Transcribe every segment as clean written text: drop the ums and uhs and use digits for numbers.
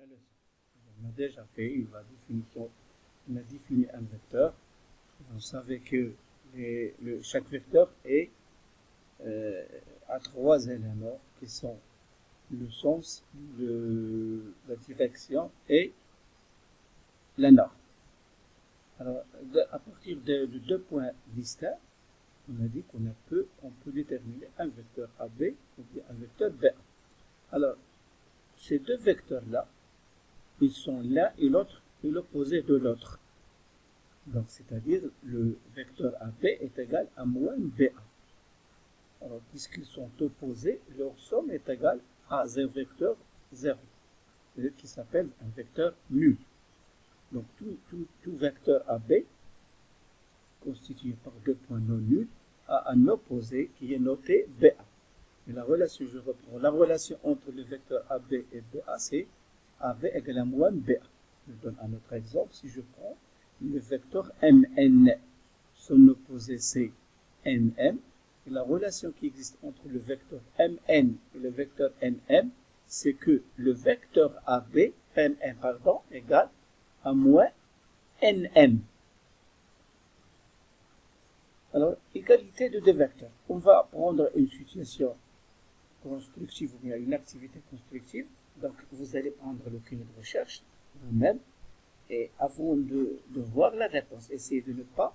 leçon. On a déjà fait la définition, on a défini un vecteur. Vous savez que chaque vecteur est à trois éléments qui sont le sens, la direction et la norme. Alors, à partir de deux points distincts, on a dit qu'on peut déterminer un vecteur AB ou bien un vecteur BA. Alors, ces deux vecteurs-là, ils sont l'un et l'autre et l'opposé de l'autre. Donc, c'est-à-dire le vecteur AB est égal à moins BA. Alors, puisqu'ils sont opposés, leur somme est égale à un vecteur 0, qui s'appelle un vecteur nul. Donc, tout vecteur AB, constitué par deux points non nuls, a un opposé qui est noté BA. Et la relation, je reprends, la relation entre le vecteur AB et BA, c'est AB égale à moins BA. Je donne un autre exemple. Si je prends le vecteur MN, son opposé c'est NM, et la relation qui existe entre le vecteur MN et le vecteur NM, c'est que le vecteur AB, MN, pardon, égale à moins NM. Alors, égalité de deux vecteurs. On va prendre une situation constructive ou bien une activité constructive. Donc, vous allez prendre le cahier de recherche vous-même et avant de voir la réponse, essayez de ne pas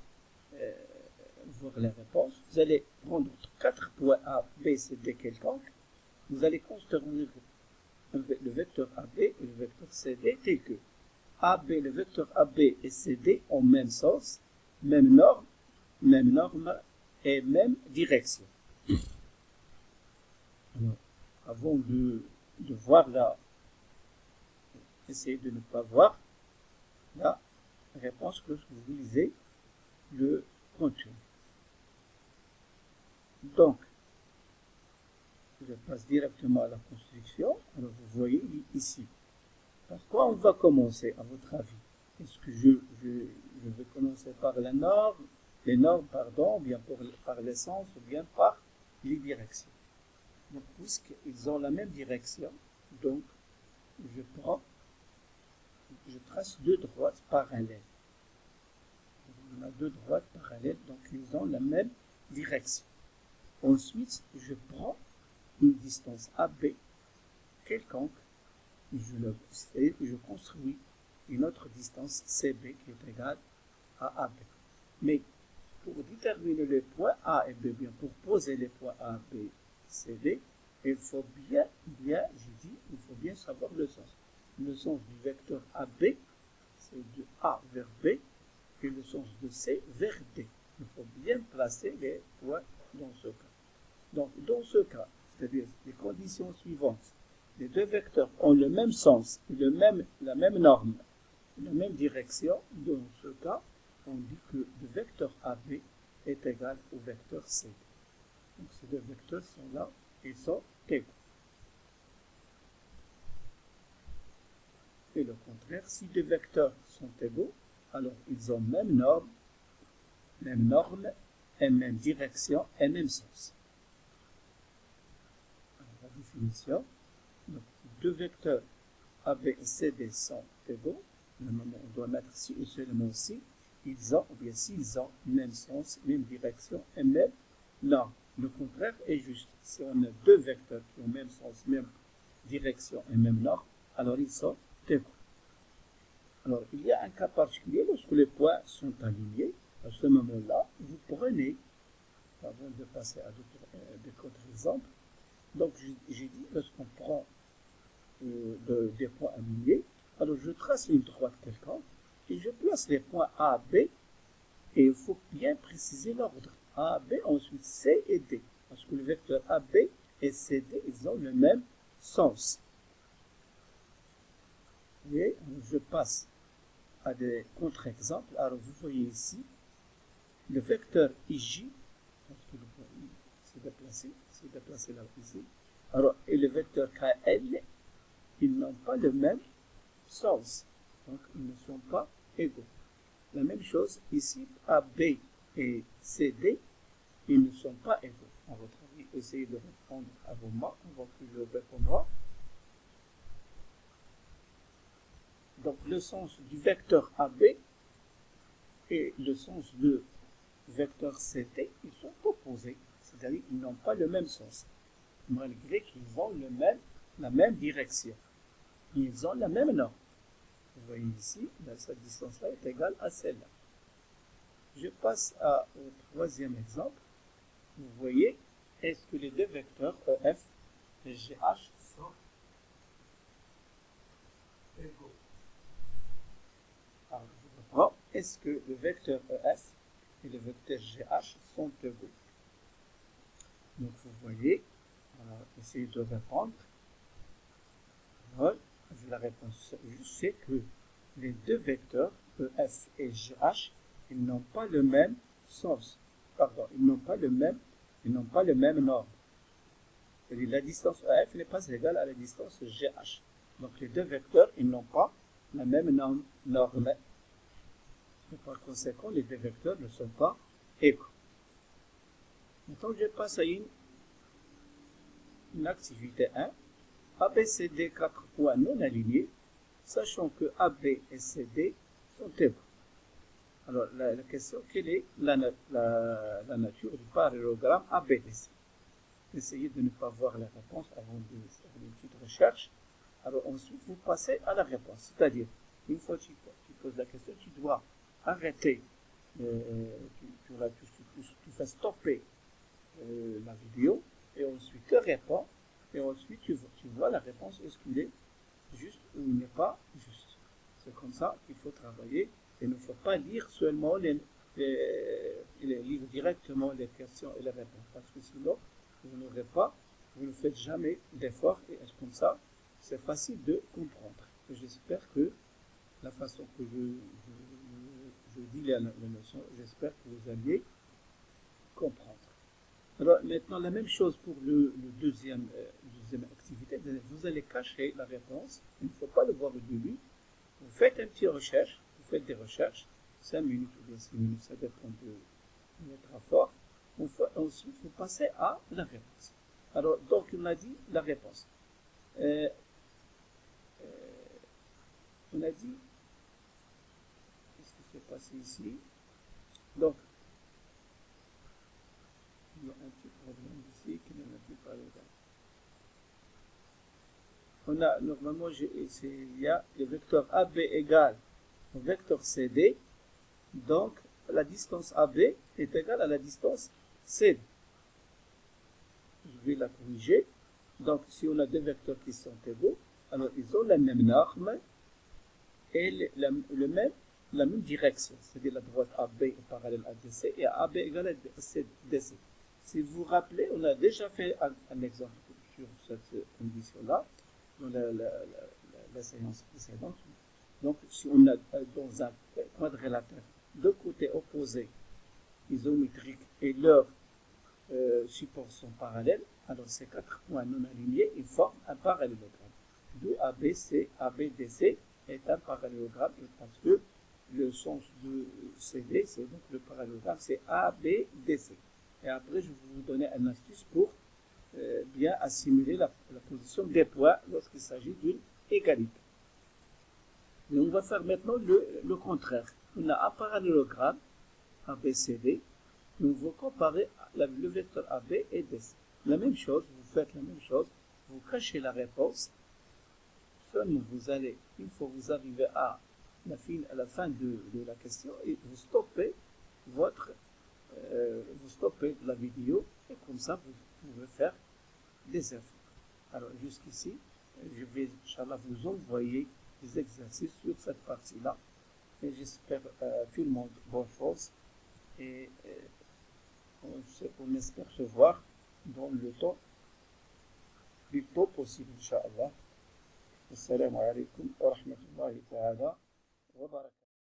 voir la réponse. Vous allez prendre 4 points A, B, C, D quelconques. Vous allez construire le vecteur AB et le vecteur CD tel que AB, le vecteur AB et CD ont même sens, même norme et même direction. Alors, avant de voir la, essayez de ne pas voir la réponse lorsque vous lisez le contenu. Donc, je passe directement à la construction. Alors, vous voyez ici. Par quoi on va commencer, à votre avis? Est-ce que je vais commencer par la norme, les normes, pardon, ou bien par l'essence, ou bien par les directions? Donc, puisqu'ils ont la même direction, donc, je trace deux droites parallèles. On a deux droites parallèles, donc ils ont la même direction. Ensuite, je prends une distance AB quelconque, et je construis une autre distance CB qui est égale à AB. Mais pour déterminer les points A et B, bien pour poser les points A, B, C, D, il faut bien savoir le sens. Le sens du vecteur AB, c'est de A vers B, et le sens de C vers D. Il faut bien placer les points dans ce cas. Donc, dans ce cas, c'est-à-dire les conditions suivantes, les deux vecteurs ont le même sens, la même norme, la même direction. Dans ce cas, on dit que le vecteur AB est égal au vecteur CD. Donc, ces deux vecteurs sont là, ils sont égaux. Et le contraire, si deux vecteurs sont égaux, alors ils ont même norme, et même direction et même sens. Alors, la définition, donc, deux vecteurs AB et CD sont égaux. Normalement, on doit mettre si et seulement si ils ont, ou bien s'ils ont même sens, même direction et même norme. Le contraire est juste. Si on a deux vecteurs qui ont même sens, même direction et même norme, alors ils sont égaux. Alors, il y a un cas particulier lorsque les points sont alignés. À ce moment-là, vous prenez, avant de passer à d'autres exemples, donc j'ai dit, lorsqu'on prend des points alignés, alors je trace une droite quelconque et je place les points A, B, et il faut bien préciser l'ordre. A, B, ensuite C et D, parce que le vecteur AB et CD, ils ont le même sens. Et je passe à des contre-exemples. Alors vous voyez ici, le vecteur IJ, parce que le point I s'est déplacé là ici. Alors, et le vecteur KL, ils n'ont pas le même sens. Donc, ils ne sont pas égaux. La même chose ici, AB et CD, ils ne sont pas égaux. À votre avis, essayez de répondre à vos mains avant que je réponde. Donc le sens du vecteur AB et le sens du vecteur CT, ils sont opposés. C'est-à-dire qu'ils n'ont pas le même sens, malgré qu'ils ont la même direction. Ils ont la même norme. Vous voyez ici, cette distance-là est égale à celle-là. Je passe au troisième exemple. Vous voyez, est-ce que les deux vecteurs EF et GH sont égaux? Alors, je reprends. Est-ce que le vecteur EF et le vecteur GH sont égaux? Donc, vous voyez, essayez de répondre. Alors, la réponse juste, c'est que les deux vecteurs EF et GH, ils n'ont pas le même sens. Pardon, ils n'ont pas le même norme. C'est-à-dire la distance EF n'est pas égale à la distance GH. Donc les deux vecteurs, ils n'ont pas la même norme. Et par conséquent, les deux vecteurs ne sont pas égaux. Maintenant, je passe à une activité 1. ABCD 4 points non alignés, sachant que AB et CD sont égaux. Alors, la question, quelle est la nature du parallélogramme ABDC? Essayez de ne pas voir la réponse avant de faire une petite recherche. Alors, ensuite, vous passez à la réponse. C'est-à-dire, une fois que tu poses la question, tu dois arrêter, tu fais stopper la vidéo, et ensuite tu réponds, et ensuite tu vois la réponse, est-ce qu'il est juste ou il n'est pas juste. C'est comme ça qu'il faut travailler. Il ne faut pas lire seulement lire directement les questions et les réponses, parce que sinon, vous ne faites jamais d'effort, et comme ça, c'est facile de comprendre. J'espère que la façon que je dis les leçons, j'espère que vous alliez comprendre. Alors maintenant, la même chose pour le deuxième activité, vous allez cacher la réponse, il ne faut pas le voir au début, vous faites une petite recherche, vous faites des recherches, 5 minutes ou bien 6 minutes, ça dépend de votre effort. Ensuite, vous passez à la réponse. Alors, donc, on a dit la réponse. On a dit, qu'est-ce qui s'est passé ici? Donc, il y a un petit problème ici qui ne m'a plus pas le on a, normalement, il y a le vecteur AB égale au vecteur CD, donc la distance AB est égale à la distance CD. Je vais la corriger. Donc, si on a deux vecteurs qui sont égaux, alors ils ont la même norme et la même direction. C'est-à-dire la droite AB est parallèle à DC et AB égale à DC. Si vous vous rappelez, on a déjà fait un exemple sur cette condition-là dans la séance précédente. Donc, si on a dans un quadrilatère deux côtés opposés isométriques et leurs supports sont parallèles, alors ces 4 points non alignés, ils forment un parallélogramme. D'où ABDC est un parallélogramme, parce que le sens de CD, c'est donc le parallélogramme, c'est ABDC. Et après, je vais vous donner une astuce pour bien assimiler la position des points lorsqu'il s'agit d'une égalité. Et on va faire maintenant le contraire. On a un parallélogramme ABCD, et on va comparer le vecteur AB et DC. La même chose, vous faites la même chose, vous cachez la réponse, seulement vous allez, une fois que vous arrivez à la fin de la question, et vous stoppez la vidéo, et comme ça vous pouvez faire des efforts. Alors jusqu'ici, je vais, Inch'Allah, vous envoyer des exercices sur cette partie-là, et j'espère tout le monde bonne chance, et on espère se voir dans le temps plus tôt possible, Inch'Allah. Assalamu alaikum wa rahmatullahi ta'ala wa barakatuh.